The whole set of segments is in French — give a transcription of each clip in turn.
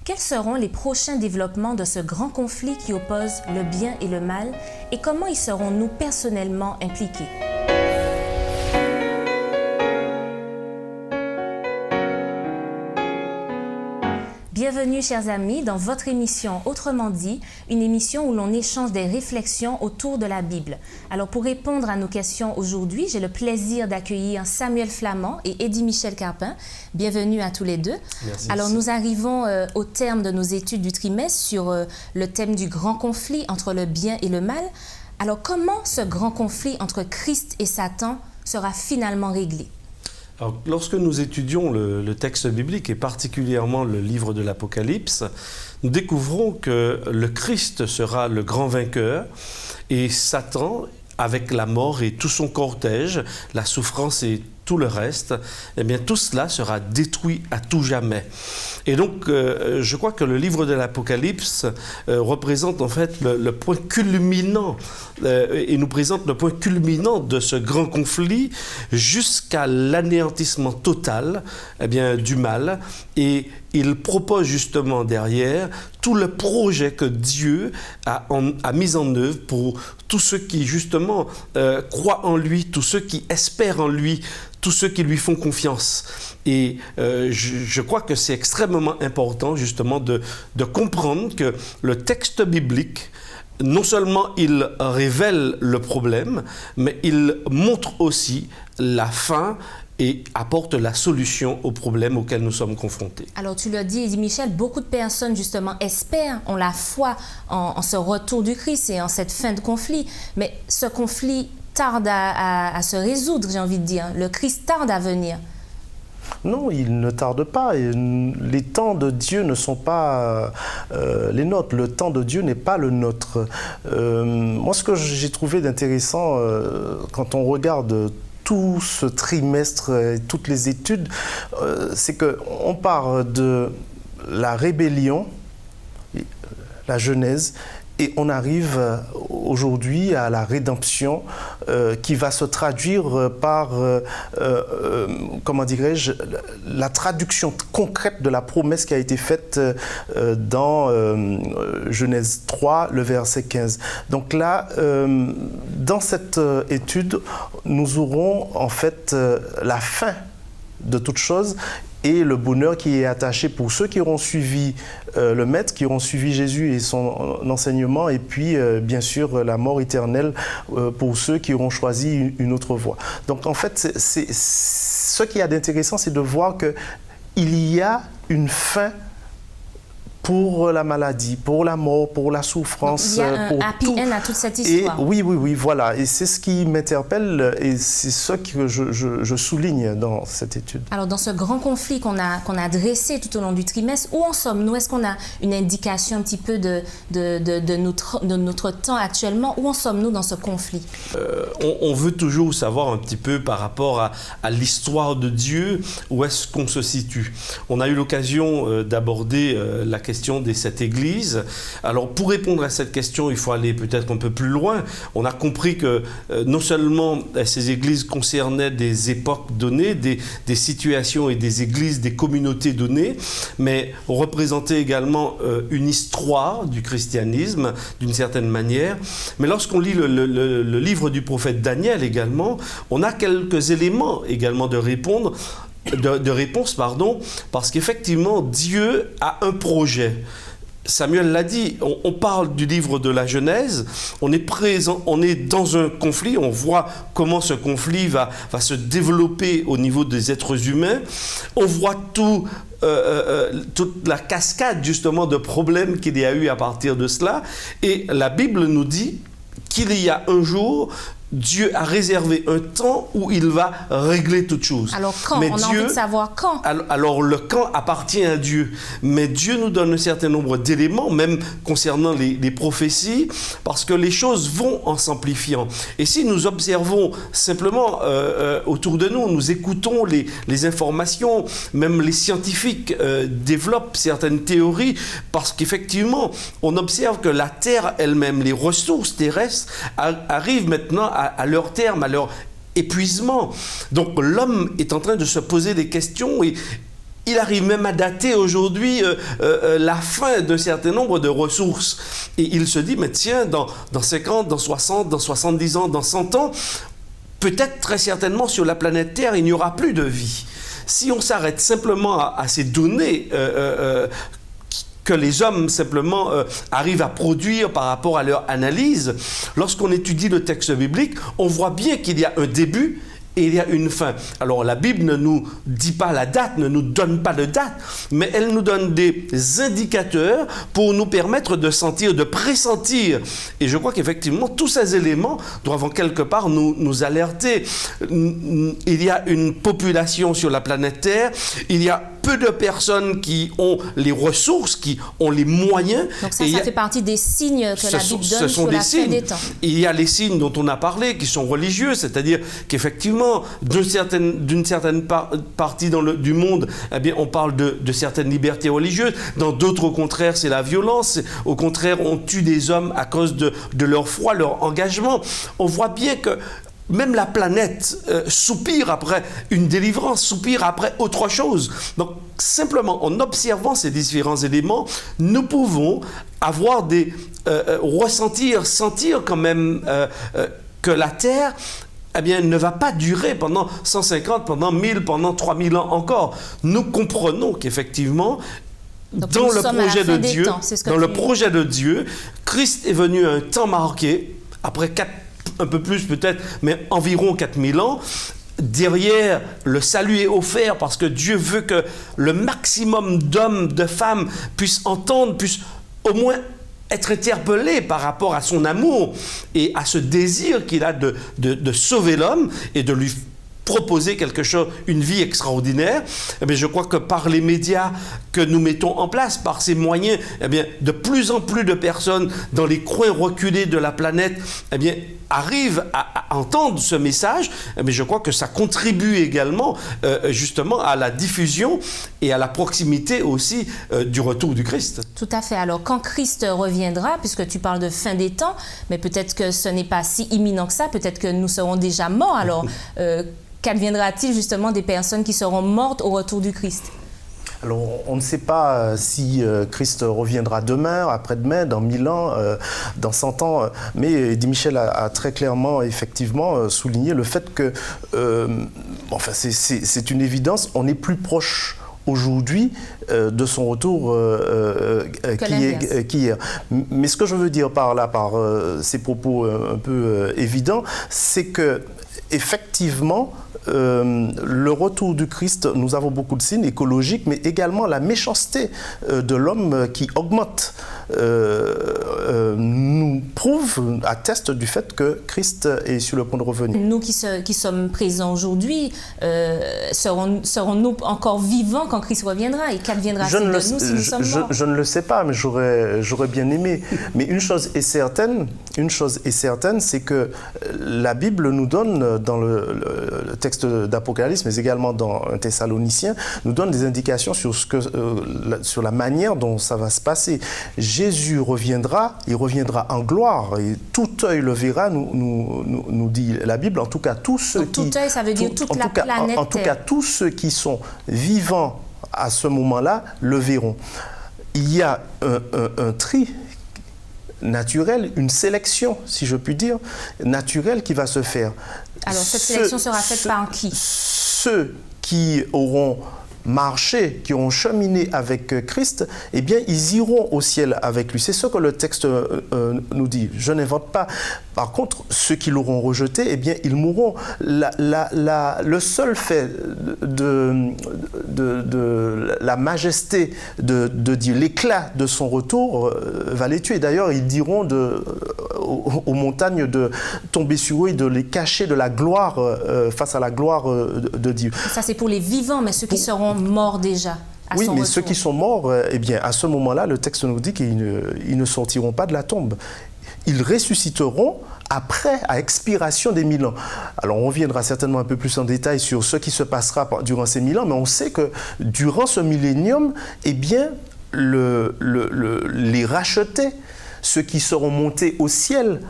quels seront les prochains développements de ce grand conflit qui oppose le bien et le mal et comment y serons-nous personnellement impliqués? Bienvenue, chers amis, dans votre émission Autrement dit, une émission où l'on échange des réflexions autour de la Bible. Alors, pour répondre à nos questions aujourd'hui, j'ai le plaisir d'accueillir Samuel Flamand et Eddy Michel Carpin. Bienvenue à tous les deux. Merci. Alors, nous arrivons au terme de nos études du trimestre sur le thème du grand conflit entre le bien et le mal. Alors, comment ce grand conflit entre Christ et Satan sera finalement réglé? Alors, lorsque nous étudions le texte biblique et particulièrement le livre de l'Apocalypse, nous découvrons que le Christ sera le grand vainqueur et Satan, avec la mort et tout son cortège, la souffrance et tout le reste, eh bien tout cela sera détruit à tout jamais. Et donc, je crois que le livre de l'Apocalypse représente en fait le point culminant et nous présente le point culminant de ce grand conflit jusqu'à l'anéantissement total du mal. Et il propose justement derrière tout le projet que Dieu a mis en œuvre pour tous ceux qui justement croient en lui, tous ceux qui espèrent en lui, tous ceux qui lui font confiance. Et je crois que c'est extrêmement important justement de comprendre que le texte biblique, non seulement il révèle le problème, mais il montre aussi la fin et apporte la solution aux problèmes auxquels nous sommes confrontés. Alors, tu l'as dit, Eddy Michel, beaucoup de personnes, justement, espèrent, ont la foi en ce retour du Christ et en cette fin de conflit. Mais ce conflit tarde à se résoudre, j'ai envie de dire. Le Christ tarde à venir. Non, il ne tarde pas. Et les temps de Dieu ne sont pas les nôtres. Le temps de Dieu n'est pas le nôtre. Moi, ce que j'ai trouvé d'intéressant quand on regarde tout ce trimestre et toutes les études, c'est qu'on part de la rébellion, la Genèse, et on arrive aujourd'hui à la rédemption qui va se traduire par, comment dirais-je, la traduction concrète de la promesse qui a été faite dans Genèse 3, le verset 15. Donc là, dans cette étude, nous aurons en fait la fin de toute chose et le bonheur qui est attaché pour ceux qui auront suivi le Maître, qui auront suivi Jésus et son enseignement, et puis bien sûr la mort éternelle pour ceux qui auront choisi une autre voie. Donc en fait, ce qu'il y a d'intéressant, c'est de voir qu'il y a une fin pour la maladie, pour la mort, pour la souffrance. Donc, il y a un happy end à toute cette histoire. Et oui, voilà. Et c'est ce qui m'interpelle et c'est ce que je souligne dans cette étude. Alors, dans ce grand conflit qu'on a dressé tout au long du trimestre, où en sommes-nous? Est-ce qu'on a une indication un petit peu de notre temps actuellement? Où en sommes-nous dans ce conflit? On veut toujours savoir un petit peu par rapport à l'histoire de Dieu, où est-ce qu'on se situe. On a eu l'occasion d'aborder la question des 7 églises. Alors, pour répondre à cette question, il faut aller peut-être un peu plus loin. On a compris que non seulement ces églises concernaient des époques données, des situations et des églises, des communautés données, mais représentaient également une histoire du christianisme, d'une certaine manière. Mais lorsqu'on lit le livre du prophète Daniel également, on a quelques éléments également de réponse, parce qu'effectivement, Dieu a un projet. Samuel l'a dit, on parle du livre de la Genèse, on est dans un conflit, on voit comment ce conflit va se développer au niveau des êtres humains, on voit toute la cascade justement de problèmes qu'il y a eu à partir de cela, et la Bible nous dit qu'il y a un jour, Dieu a réservé un temps où il va régler toutes choses. Alors quand? On a envie de savoir quand. Alors le quand appartient à Dieu. Mais Dieu nous donne un certain nombre d'éléments, même concernant les prophéties, parce que les choses vont en s'amplifiant. Et si nous observons simplement autour de nous, nous écoutons les informations, même les scientifiques développent certaines théories, parce qu'effectivement, on observe que la Terre elle-même, les ressources terrestres, arrivent maintenant à leur terme, à leur épuisement. Donc l'homme est en train de se poser des questions et il arrive même à dater aujourd'hui la fin d'un certain nombre de ressources. Et il se dit, mais tiens, dans 50, dans 60, dans 70 ans, dans 100 ans, peut-être très certainement sur la planète Terre, il n'y aura plus de vie. Si on s'arrête simplement à ces données que les hommes simplement arrivent à produire par rapport à leur analyse, lorsqu'on étudie le texte biblique, on voit bien qu'il y a un début et il y a une fin. Alors la Bible ne nous dit pas la date, ne nous donne pas de date, mais elle nous donne des indicateurs pour nous permettre de sentir, de pressentir. Et je crois qu'effectivement, tous ces éléments doivent en quelque part nous alerter. Il y a une population sur la planète Terre, il y a peu de personnes qui ont les ressources, qui ont les moyens. Donc ça fait partie des signes que la Bible donne sur la fin des temps. Il y a les signes dont on a parlé, qui sont religieux, c'est-à-dire qu'effectivement, d'une certaine partie du monde, eh bien, on parle de certaines libertés religieuses. Dans d'autres, au contraire, c'est la violence. Au contraire, on tue des hommes à cause de leur foi, leur engagement. On voit bien que même la planète soupire après une délivrance, soupire après autre chose. Donc, simplement, en observant ces différents éléments, nous pouvons avoir sentir quand même que la Terre, eh bien, ne va pas durer pendant 150, pendant 1000, pendant 3000 ans encore. Nous comprenons qu'effectivement, dans le projet de Dieu, Christ est venu à un temps marqué, après un peu plus peut-être, mais environ 4000 ans. Derrière, le salut est offert parce que Dieu veut que le maximum d'hommes, de femmes puissent entendre, puissent au moins être interpellés par rapport à son amour et à ce désir qu'il a de sauver l'homme et de lui proposer quelque chose, une vie extraordinaire. Eh bien, je crois que par les médias que nous mettons en place, par ces moyens, eh bien, de plus en plus de personnes dans les coins reculés de la planète, eh bien, arrivent à entendre ce message. Eh bien, je crois que ça contribue également justement à la diffusion et à la proximité aussi du retour du Christ. Tout à fait. Alors, quand Christ reviendra, puisque tu parles de fin des temps, mais peut-être que ce n'est pas si imminent que ça, peut-être que nous serons déjà morts. Alors, qu'adviendra-t-il justement des personnes qui seront mortes au retour du Christ? Alors, on ne sait pas si Christ reviendra demain, après-demain, dans 1000 ans, dans 100 ans, mais Eddie Michel a très clairement, effectivement, souligné le fait que, enfin, c'est une évidence, on est plus proche aujourd'hui de son retour qu'hier. Mais ce que je veux dire par là, par ces propos un peu évidents, c'est que, effectivement, le retour du Christ, nous avons beaucoup de signes écologiques, mais également la méchanceté de l'homme qui augmente, nous prouve, atteste du fait que Christ est sur le point de revenir. Nous qui sommes présents aujourd'hui, serons-nous encore vivants quand Christ reviendra? Et qu'adviendra-t-il de nous si nous sommes morts? Je ne le sais pas, mais j'aurais bien aimé. Mais une chose est certaine, c'est que la Bible nous donne, dans le texte d'Apocalypse, mais également dans un Thessaloniciens, nous donne des indications sur la manière dont ça va se passer. Jésus reviendra, il reviendra en gloire, et tout œil le verra, nous dit la Bible. En tout cas, tous ceux tout œil, ça veut dire toute la planète Terre. En tout cas, tous ceux qui sont vivants à ce moment-là le verront. Il y a un tri naturel, une sélection, si je puis dire, naturelle qui va se faire. Alors, cette sélection sera faite par qui? Ceux qui auront marché, qui auront cheminé avec Christ, eh bien, ils iront au ciel avec lui. C'est ce que le texte nous dit. Je n'invente pas. Par contre, ceux qui l'auront rejeté, eh bien, ils mourront. Le seul fait de la majesté de Dieu, l'éclat de son retour va les tuer. D'ailleurs, ils diront aux montagnes de tomber sur eux et de les cacher de la gloire face à la gloire de Dieu. Ça, c'est pour les vivants, mais ceux qui seront morts déjà. Oui, mais ceux qui sont morts, eh bien, à ce moment-là, le texte nous dit qu'ils ne sortiront pas de la tombe. Ils ressusciteront après, à expiration des 1000 ans. Alors, on reviendra certainement un peu plus en détail sur ce qui se passera durant ces 1000 ans, mais on sait que durant ce millénium, eh bien, les rachetés, ceux qui seront montés au ciel,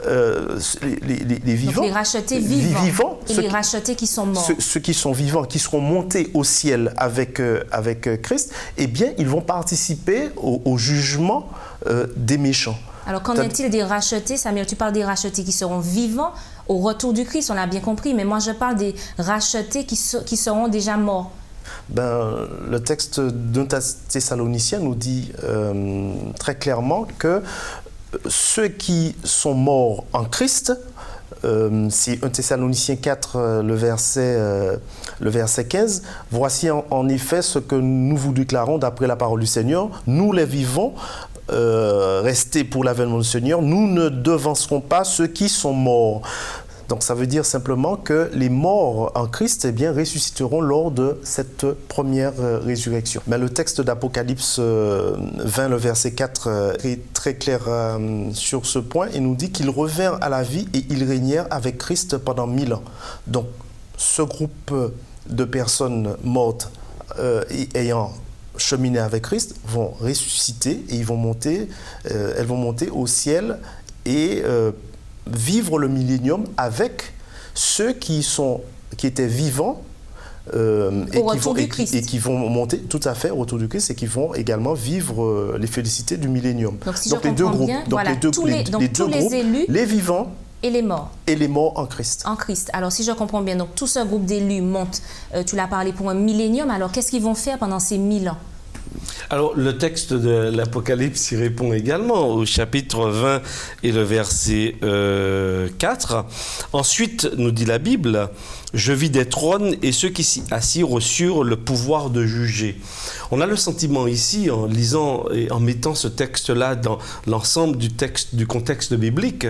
les vivants. Donc les rachetés vivants et les rachetés qui sont morts. Ceux qui sont vivants, qui seront montés au ciel avec Christ, eh bien, ils vont participer au jugement des méchants. Alors, qu'en est-il des rachetés, Samuel? Tu parles des rachetés qui seront vivants au retour du Christ, on l'a bien compris, mais moi je parle des rachetés qui seront déjà morts. Le texte d'un Thessaloniciens nous dit très clairement que ceux qui sont morts en Christ, c'est 1 Thessaloniciens 4, le verset 15, « Voici en effet ce que nous vous déclarons d'après la parole du Seigneur, nous les vivons, restés pour l'avènement du Seigneur, nous ne devancerons pas ceux qui sont morts. » Donc ça veut dire simplement que les morts en Christ eh bien, ressusciteront lors de cette première résurrection. Mais le texte d'Apocalypse 20, le verset 4 est très clair sur ce point et nous dit qu'ils revinrent à la vie et ils régnèrent avec Christ pendant 1000 ans. Donc ce groupe de personnes mortes ayant cheminé avec Christ vont ressusciter et elles vont monter au ciel et vivre le millénium avec ceux qui étaient vivants et qui vont monter tout à fait au retour du Christ et qui vont également vivre les félicités du millénium. Donc les deux groupes, tous les élus, les vivants et les morts. Et les morts en Christ. En Christ. Alors si je comprends bien, donc tout ce groupe d'élus monte, tu l'as parlé pour un millénium, alors qu'est-ce qu'ils vont faire pendant ces 1000 ans? Alors, le texte de l'Apocalypse y répond également au chapitre 20 et le verset 4. Ensuite, nous dit la Bible, « Je vis des trônes et ceux qui s'y assirent reçurent le pouvoir de juger. » On a le sentiment ici, en lisant et en mettant ce texte-là dans l'ensemble du contexte biblique,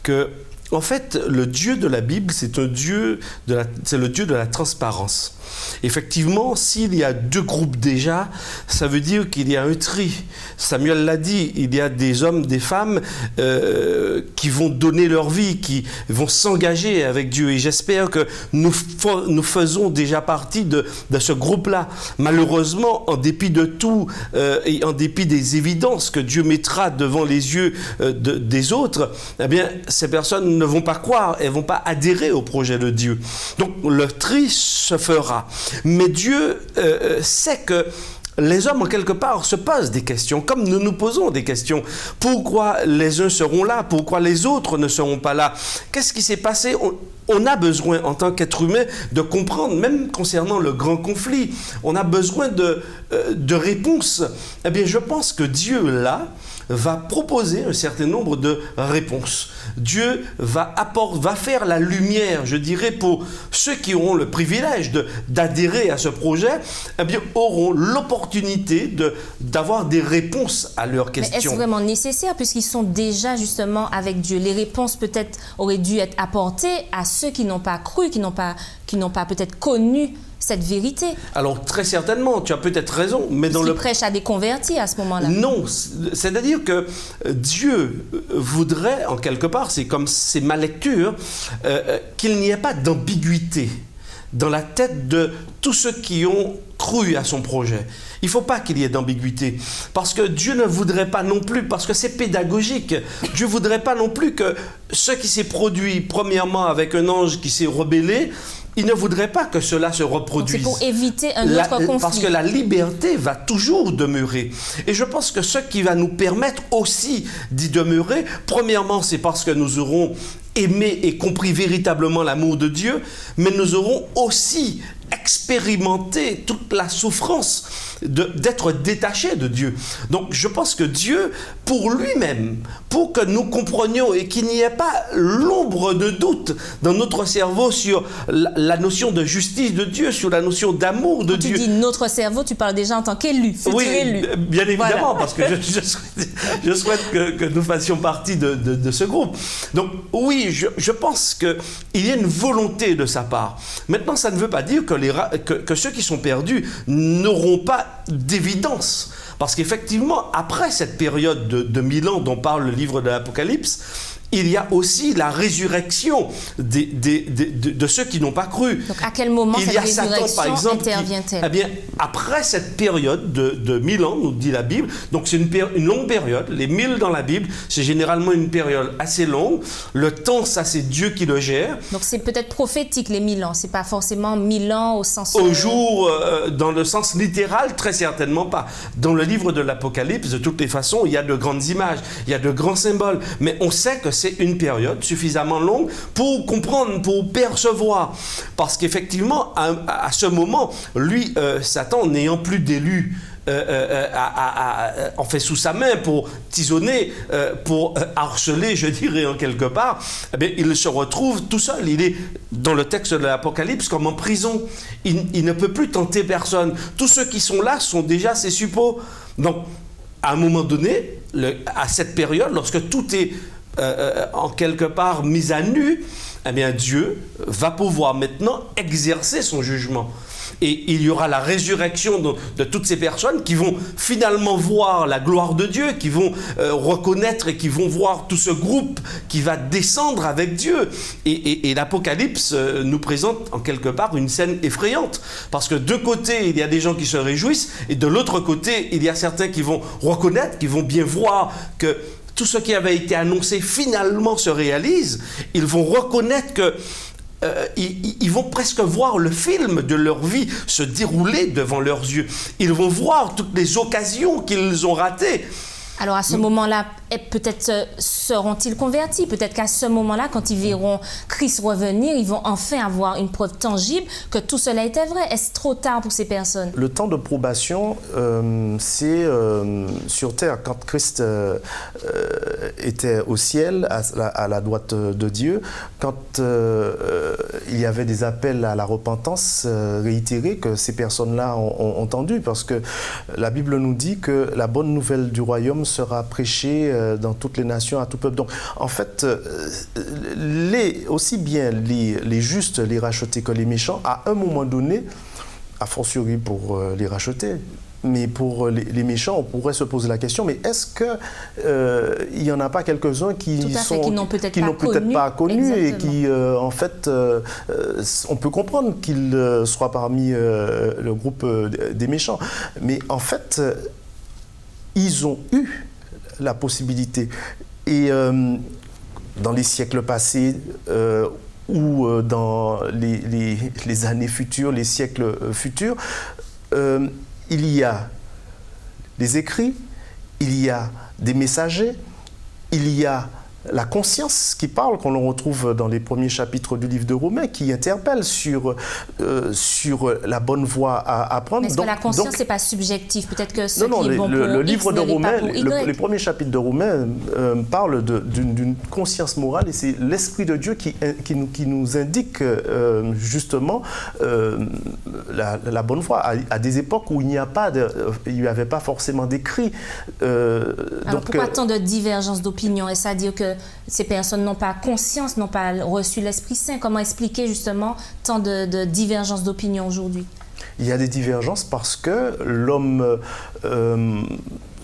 que en fait, le Dieu de la Bible, c'est le Dieu de la transparence. Effectivement, s'il y a deux groupes déjà, ça veut dire qu'il y a un tri. Samuel l'a dit, il y a des hommes, des femmes qui vont donner leur vie, qui vont s'engager avec Dieu. Et j'espère que nous faisons déjà partie de ce groupe-là. Malheureusement, en dépit de tout et en dépit des évidences que Dieu mettra devant les yeux des autres, eh bien, ces personnes ne vont pas croire, elles ne vont pas adhérer au projet de Dieu. Donc, le tri se fera. Mais Dieu sait que les hommes, en quelque part, se posent des questions, comme nous nous posons des questions. Pourquoi les uns seront là? Pourquoi les autres ne seront pas là? Qu'est-ce qui s'est passé? On a besoin, en tant qu'être humain, de comprendre, même concernant le grand conflit, on a besoin de réponses. Eh bien, je pense que Dieu, là, va proposer un certain nombre de réponses. Dieu va faire la lumière, je dirais, pour ceux qui auront le privilège d'adhérer à ce projet, eh bien, auront l'opportunité d'avoir des réponses à leurs questions. Mais est-ce vraiment nécessaire, puisqu'ils sont déjà justement avec Dieu? Les réponses peut-être auraient dû être apportées à ceux qui n'ont pas cru, qui n'ont pas peut-être connu cette vérité. Alors, très certainement, tu as peut-être raison, mais dans le... prêche à des convertis à ce moment-là. Non, c'est-à-dire que Dieu voudrait, en quelque part, c'est ma lecture, qu'il n'y ait pas d'ambiguïté dans la tête de tous ceux qui ont cru à son projet. Il ne faut pas qu'il y ait d'ambiguïté, parce que Dieu ne voudrait pas non plus, parce que c'est pédagogique, Dieu ne voudrait pas non plus que ce qui s'est produit, premièrement avec un ange qui s'est rebellé, il ne voudrait pas que cela se reproduise. Donc c'est pour éviter un autre conflit. Parce que la liberté va toujours demeurer. Et je pense que ce qui va nous permettre aussi d'y demeurer, premièrement, c'est parce que nous aurons aimé et compris véritablement l'amour de Dieu, mais nous aurons aussi expérimenter toute la souffrance d'être détaché de Dieu. Donc je pense que Dieu, pour lui-même, pour que nous comprenions et qu'il n'y ait pas l'ombre de doute dans notre cerveau sur la notion de justice de Dieu, sur la notion d'amour de Dieu. Tu dis notre cerveau, tu parles déjà en tant qu'élu. Oui, élu. Bien évidemment, voilà. Parce que je souhaite que nous fassions partie de ce groupe. Donc oui, je pense qu'il y a une volonté de sa part. Maintenant, ça ne veut pas dire que ceux qui sont perdus n'auront pas d'évidence. Parce qu'effectivement, après cette période de 1000 ans dont parle le livre de l'Apocalypse, il y a aussi la résurrection de ceux qui n'ont pas cru. Donc à quel moment il cette y a Satan, par exemple, intervient-elle? Eh bien, après cette période de 1000 ans, nous dit la Bible, donc c'est une longue période, les 1000 dans la Bible, c'est généralement une période assez longue. Le temps, ça c'est Dieu qui le gère. Donc c'est peut-être prophétique les 1000 ans, c'est pas forcément 1000 ans au sens... Au jour, dans le sens littéral, très certainement pas. Dans le livre de l'Apocalypse, de toutes les façons, il y a de grandes images, il y a de grands symboles, mais on sait que c'est une période suffisamment longue pour comprendre, pour percevoir. Parce qu'effectivement, à ce moment, lui, Satan, n'ayant plus d'élus, en fait sous sa main pour tisonner, pour harceler, je dirais en quelque part, eh bien, il se retrouve tout seul. Il est, dans le texte de l'Apocalypse, comme en prison. Il ne peut plus tenter personne. Tous ceux qui sont là sont déjà ses suppôts. Donc, à un moment donné, à cette période, lorsque tout est en quelque part mis à nu, eh bien Dieu va pouvoir maintenant exercer son jugement. Et il y aura la résurrection de toutes ces personnes qui vont finalement voir la gloire de Dieu, qui vont reconnaître et qui vont voir tout ce groupe qui va descendre avec Dieu. Et l'Apocalypse nous présente en quelque part une scène effrayante. Parce que de côté, il y a des gens qui se réjouissent, et de l'autre côté, il y a certains qui vont reconnaître, qui vont bien voir que tout ce qui avait été annoncé finalement se réalise. Ils vont reconnaître que ils vont presque voir le film de leur vie se dérouler devant leurs yeux. Ils vont voir toutes les occasions qu'ils ont ratées. Alors à ce moment-là, peut-être seront-ils convertis? Peut-être qu'à ce moment-là, quand ils verront Christ revenir, ils vont enfin avoir une preuve tangible que tout cela était vrai. Est-ce trop tard pour ces personnes? Le temps de probation, c'est sur terre, quand Christ était au ciel, à la droite de Dieu, quand il y avait des appels à la repentance réitérés que ces personnes-là ont entendu, parce que la Bible nous dit que la bonne nouvelle du royaume sera prêchée dans toutes les nations, à tout peuple. Donc, en fait, aussi bien les justes, les rachetés que les méchants, à un moment donné, a fortiori pour les rachetés, mais pour les méchants, on pourrait se poser la question, mais est-ce qu'il n'y en a pas quelques-uns qui n'ont peut-être pas connu exactement. et qui, en fait, on peut comprendre qu'ils soient parmi le groupe des méchants. Mais en fait, ils ont eu la possibilité. Et dans les siècles passés, ou dans les années futures, les siècles futurs, il y a des écrits, il y a des messagers, il y a la conscience qui parle, qu'on le retrouve dans les premiers chapitres du livre de Romains, qui interpelle sur la bonne voie à prendre. Mais est-ce que la conscience, c'est pas subjectif? Peut-être que ce qui est bon pour le livre X de ne l'est Romains, pas pour Y. les premiers chapitres de Romains parlent d'une conscience morale, et c'est l'Esprit de Dieu qui nous indique justement la bonne voie à des époques où il n'y avait pas forcément d'écrit. Alors pourquoi tant de divergences d'opinion? Est-ce à dire que ces personnes n'ont pas conscience, n'ont pas reçu l'Esprit Saint? Comment expliquer justement tant de divergences d'opinion aujourd'hui? Il y a des divergences parce que l'homme,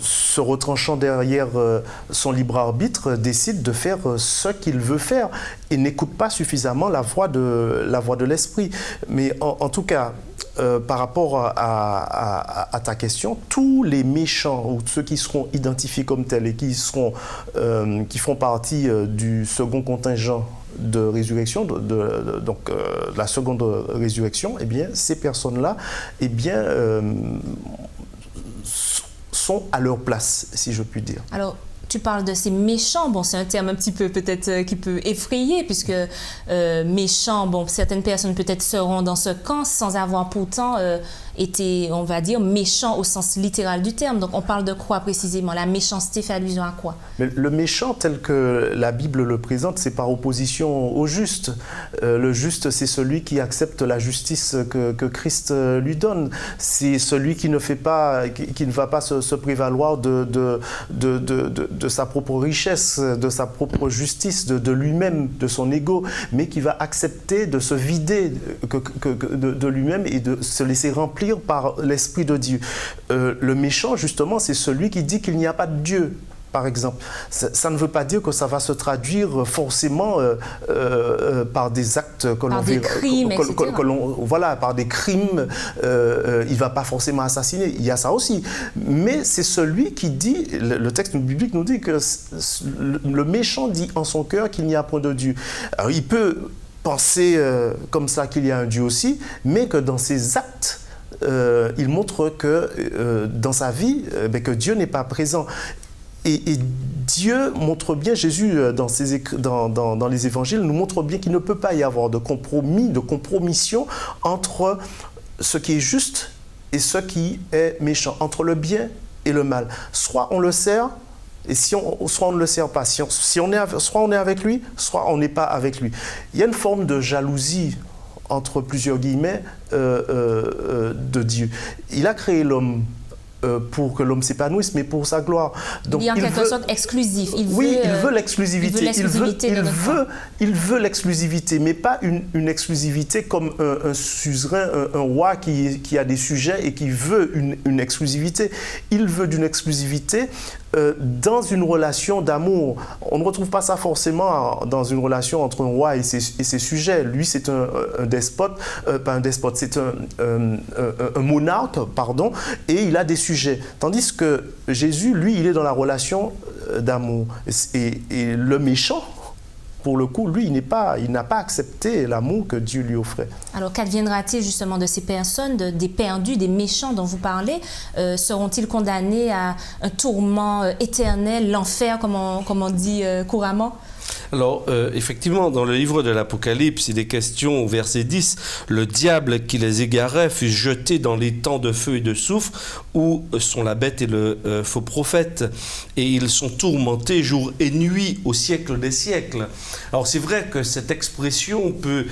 se retranchant derrière son libre arbitre, décide de faire ce qu'il veut faire et n'écoute pas suffisamment la voix de l'Esprit. Mais en tout cas, par rapport à ta question, tous les méchants ou ceux qui seront identifiés comme tels et qui font partie du second contingent de résurrection, donc la seconde résurrection, eh bien, ces personnes-là, eh bien, sont à leur place, si je puis dire. Alors, tu parles de ces méchants. Bon, c'est un terme un petit peu peut-être qui peut effrayer, puisque méchants, bon, certaines personnes peut-être seront dans ce camp sans avoir pourtant été, on va dire, méchants au sens littéral du terme. Donc, on parle de quoi précisément? La méchanceté fait allusion à quoi? Mais le méchant, tel que la Bible le présente, c'est par opposition au juste. Le juste, c'est celui qui accepte la justice que Christ lui donne. C'est celui qui ne va pas se prévaloir de sa propre richesse, de sa propre justice, de lui-même, de son ego, mais qui va accepter de se vider de lui-même et de se laisser remplir par l'Esprit de Dieu. Le méchant, justement, c'est celui qui dit qu'il n'y a pas de Dieu. par exemple. Ça ne veut pas dire que ça va se traduire forcément par des actes que l'on des crimes, voilà, par des crimes. Il ne va pas forcément assassiner. Il y a ça aussi. Mais c'est celui qui dit, le texte biblique nous dit que le méchant dit en son cœur qu'il n'y a point de Dieu. Alors, il peut penser comme ça qu'il y a un Dieu aussi, mais que dans ses actes, il montre que dans sa vie, que Dieu n'est pas présent. Et Dieu montre bien, Jésus dans les évangiles nous montre bien qu'il ne peut pas y avoir de compromis, de compromission entre ce qui est juste et ce qui est méchant, entre le bien et le mal. Soit on le sert, et soit on ne le sert pas. Soit on est avec lui, soit on n'est pas avec lui. Il y a une forme de jalousie, entre plusieurs guillemets, de Dieu. Il a créé l'homme pour que l'homme s'épanouisse, mais pour sa gloire. Donc, il est en quelque sorte exclusif. Il veut l'exclusivité. Il veut l'exclusivité, mais pas une exclusivité comme un suzerain, un roi qui a des sujets et qui veut une exclusivité. Il veut d'une exclusivité dans une relation d'amour. On ne retrouve pas ça forcément dans une relation entre un roi et ses sujets. Lui, c'est un despote, pas un despote, c'est un monarque, pardon, et il a des sujets. Tandis que Jésus, lui, il est dans la relation d'amour. Et le méchant, pour le coup, lui, il n'a pas accepté l'amour que Dieu lui offrait. Alors, qu'adviendra-t-il justement de ces personnes, des perdus, des méchants dont vous parlez? Seront-ils condamnés à un tourment éternel, l'enfer, comme on dit couramment? Alors, effectivement, dans le livre de l'Apocalypse, il est question au verset 10, « Le diable qui les égarait fut jeté dans les temps de feu et de soufre, où sont la bête et le faux prophète, et ils sont tourmentés jour et nuit au siècle des siècles. » Alors, c'est vrai que cette expression peut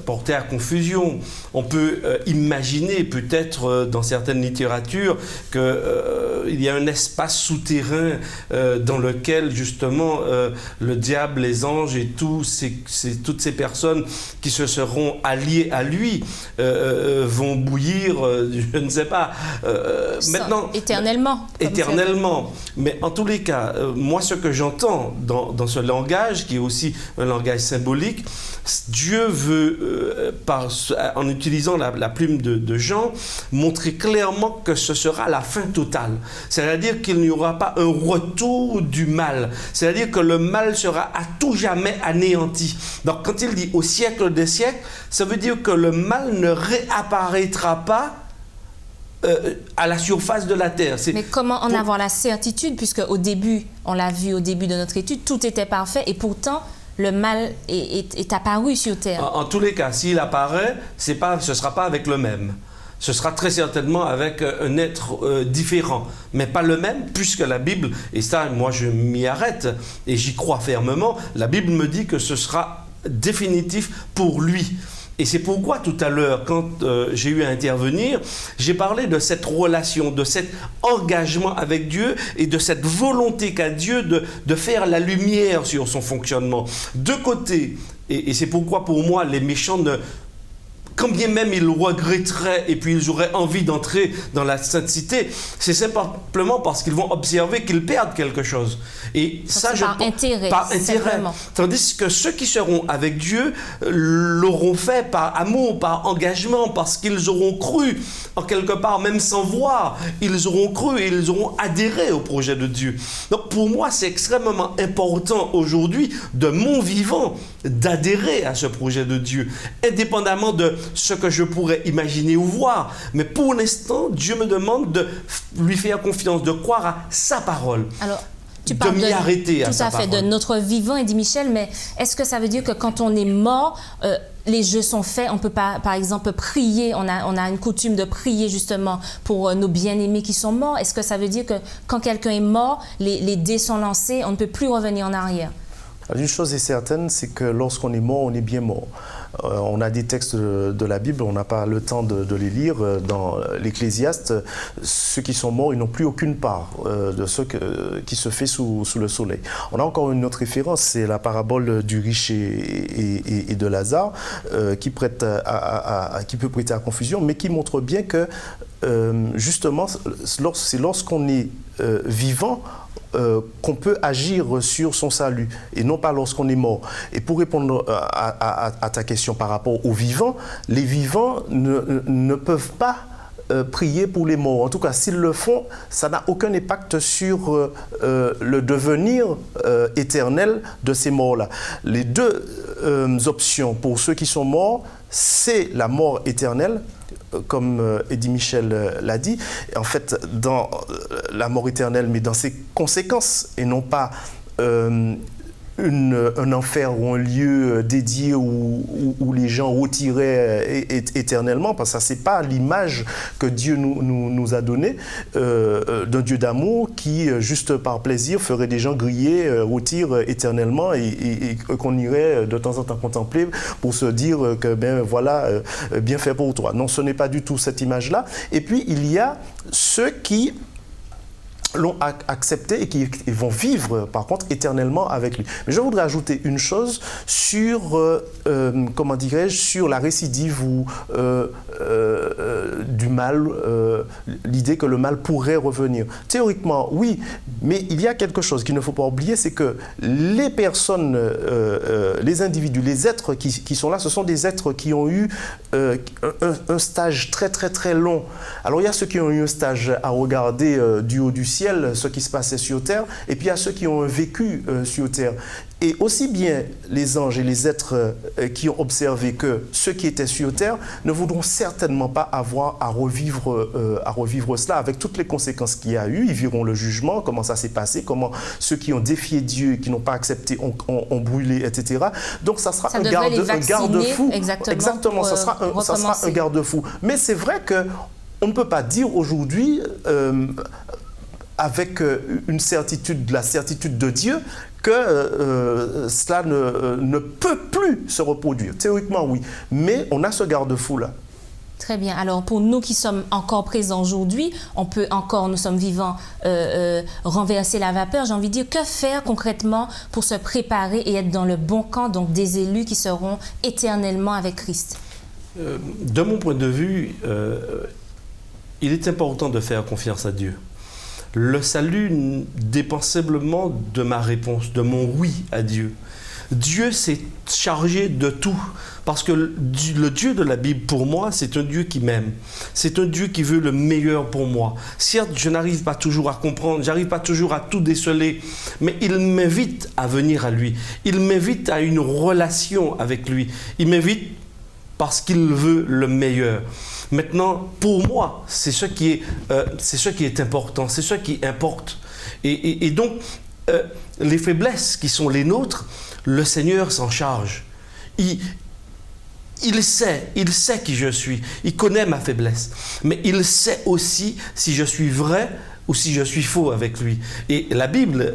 porter à confusion. On peut imaginer, peut-être dans certaines littératures, qu'il y a un espace souterrain dans lequel, justement, le diable, les anges et toutes ces personnes qui se seront alliées à lui vont bouillir, je ne sais pas. Maintenant, éternellement. Éternellement. Mais en tous les cas, moi, ce que j'entends dans ce langage, qui est aussi un langage symbolique, Dieu veut, en utilisant la plume de Jean, montrer clairement que ce sera la fin totale. C'est-à-dire qu'il n'y aura pas un retour du mal. C'est-à-dire que le mal sera à tout jamais anéanti. Donc, quand il dit au siècle des siècles, ça veut dire que le mal ne réapparaîtra pas à la surface de la terre. Mais comment en avoir la certitude, puisque au début, on l'a vu au début de notre étude, tout était parfait et pourtant le mal est apparu sur terre. En tous les cas, s'il apparaît, ce ne sera pas avec le même. Ce sera très certainement avec un être différent, mais pas le même, puisque la Bible, et ça, moi je m'y arrête, et j'y crois fermement, la Bible me dit que ce sera définitif pour lui. Et c'est pourquoi tout à l'heure, quand j'ai eu à intervenir, j'ai parlé de cette relation, de cet engagement avec Dieu et de cette volonté qu'a Dieu de faire la lumière sur son fonctionnement. De côté, et c'est pourquoi pour moi les méchants quand bien même ils regretteraient et puis ils auraient envie d'entrer dans la sainte cité, c'est simplement parce qu'ils vont observer qu'ils perdent quelque chose. Et ça, par intérêt. Tandis que ceux qui seront avec Dieu l'auront fait par amour, par engagement, parce qu'ils auront cru, en quelque part, même sans voir, ils auront cru et ils auront adhéré au projet de Dieu. Donc pour moi, c'est extrêmement important aujourd'hui, de mon vivant, d'adhérer à ce projet de Dieu, indépendamment de ce que je pourrais imaginer ou voir. Mais pour l'instant, Dieu me demande de lui faire confiance, de croire à sa parole. Alors, tu parles de m'y arrêter à sa parole. Tout à fait, de notre vivant, et dit Michel, mais est-ce que ça veut dire que quand on est mort, les jeux sont faits, on peut pas, par exemple, prier, on a une coutume de prier justement pour nos bien-aimés qui sont morts. Est-ce que ça veut dire que quand quelqu'un est mort, les dés sont lancés, on ne peut plus revenir en arrière? Une chose est certaine, c'est que lorsqu'on est mort, on est bien mort. On a des textes de la Bible, on n'a pas le temps de les lire. Dans l'Ecclésiaste, ceux qui sont morts, ils n'ont plus aucune part de ce qui se fait sous le soleil. On a encore une autre référence, c'est la parabole du riche et de Lazare, qui peut prêter à confusion, mais qui montre bien que justement, c'est lorsqu'on est vivant qu'on peut agir sur son salut et non pas lorsqu'on est mort. Et pour répondre à ta question par rapport aux vivants, les vivants ne peuvent pas prier pour les morts. En tout cas, s'ils le font, ça n'a aucun impact sur le devenir éternel de ces morts-là. Les deux options pour ceux qui sont morts, c'est la mort éternelle, comme Eddie Michel l'a dit, en fait, dans la mort éternelle, mais dans ses conséquences, et non pas un enfer ou un lieu dédié où les gens retireraient éternellement, parce que ça, c'est pas l'image que Dieu nous a donnée d'un Dieu d'amour qui, juste par plaisir, ferait des gens griller, rôtir éternellement et qu'on irait de temps en temps contempler pour se dire que, ben voilà, bien fait pour toi. Non, ce n'est pas du tout cette image-là. Et puis, il y a ceux qui l'ont accepté et qui vont vivre par contre éternellement avec lui. Mais je voudrais ajouter une chose sur, comment dirais-je, sur la récidive ou du mal, l'idée que le mal pourrait revenir. Théoriquement, oui, mais il y a quelque chose qu'il ne faut pas oublier, c'est que les personnes, les individus, les êtres qui sont là, ce sont des êtres qui ont eu un stage très très très long. Alors il y a ceux qui ont eu un stage à regarder du haut du ciel, ce qui se passait sur terre, et puis il y a ceux qui ont vécu sur terre. Et aussi bien les anges et les êtres qui ont observé que ceux qui étaient sur terre ne voudront certainement pas avoir à revivre cela avec toutes les conséquences qu'il y a eu. Ils verront le jugement, comment ça s'est passé, comment ceux qui ont défié Dieu, qui n'ont pas accepté, ont brûlé, etc. Donc ça sera un garde-fou. Exactement, ça sera un garde-fou. Mais c'est vrai qu'on ne peut pas dire aujourd'hui, avec une certitude, la certitude de Dieu, que cela ne peut plus se reproduire. Théoriquement, oui. Mais on a ce garde-fou-là. Très bien. Alors, pour nous qui sommes encore présents aujourd'hui, nous sommes vivants, renverser la vapeur. J'ai envie de dire, que faire concrètement pour se préparer et être dans le bon camp, donc des élus qui seront éternellement avec Christ? De mon point de vue, il est important de faire confiance à Dieu. Le salut dépend simplement de ma réponse, de mon oui à Dieu. Dieu s'est chargé de tout, parce que le Dieu de la Bible, pour moi, c'est un Dieu qui m'aime. C'est un Dieu qui veut le meilleur pour moi. Certes, je n'arrive pas toujours à comprendre, j'arrive pas toujours à tout déceler, mais il m'invite à venir à lui. Il m'invite à une relation avec lui. Il m'invite parce qu'il veut le meilleur. Maintenant, pour moi, c'est ce qui est important, c'est ce qui importe. Et donc, les faiblesses qui sont les nôtres, le Seigneur s'en charge. Il sait qui je suis, il connaît ma faiblesse, mais il sait aussi si je suis vrai ou si je suis faux avec lui. Et la Bible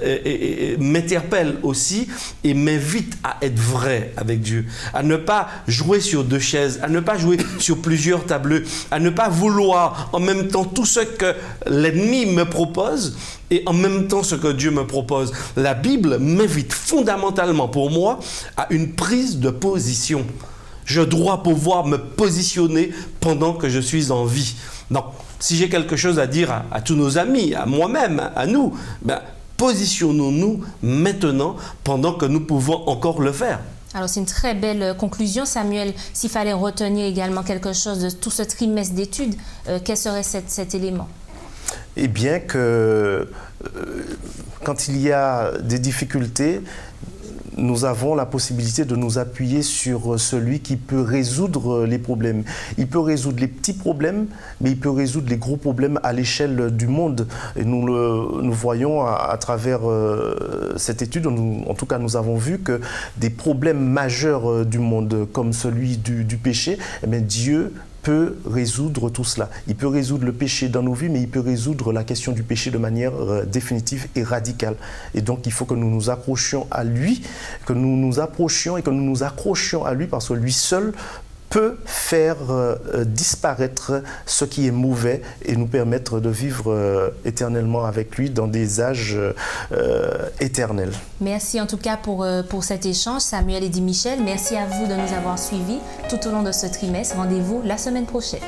m'interpelle aussi et m'invite à être vrai avec Dieu, à ne pas jouer sur deux chaises, à ne pas jouer sur plusieurs tableaux, à ne pas vouloir en même temps tout ce que l'ennemi me propose et en même temps ce que Dieu me propose. La Bible m'invite fondamentalement pour moi à une prise de position. Je dois pouvoir me positionner pendant que je suis en vie. Donc, si j'ai quelque chose à dire à tous nos amis, à moi-même, à nous, ben, positionnons-nous maintenant pendant que nous pouvons encore le faire. Alors, c'est une très belle conclusion, Samuel. S'il fallait retenir également quelque chose de tout ce trimestre d'études, quel serait cet élément? Eh bien que quand il y a des difficultés, nous avons la possibilité de nous appuyer sur celui qui peut résoudre les problèmes. Il peut résoudre les petits problèmes, mais il peut résoudre les gros problèmes à l'échelle du monde. Et nous voyons à travers cette étude, en tout cas nous avons vu que des problèmes majeurs du monde, comme celui du péché, eh bien, Dieu peut résoudre tout cela. Il peut résoudre le péché dans nos vies, mais il peut résoudre la question du péché de manière définitive et radicale. Et donc, il faut que nous nous accrochions à lui, que nous nous approchions et que nous nous accrochions à lui, parce que lui seul peut faire disparaître ce qui est mauvais et nous permettre de vivre éternellement avec lui dans des âges éternels. Merci en tout cas pour cet échange, Samuel et Eddie Michel. Merci à vous de nous avoir suivis tout au long de ce trimestre. Rendez-vous la semaine prochaine.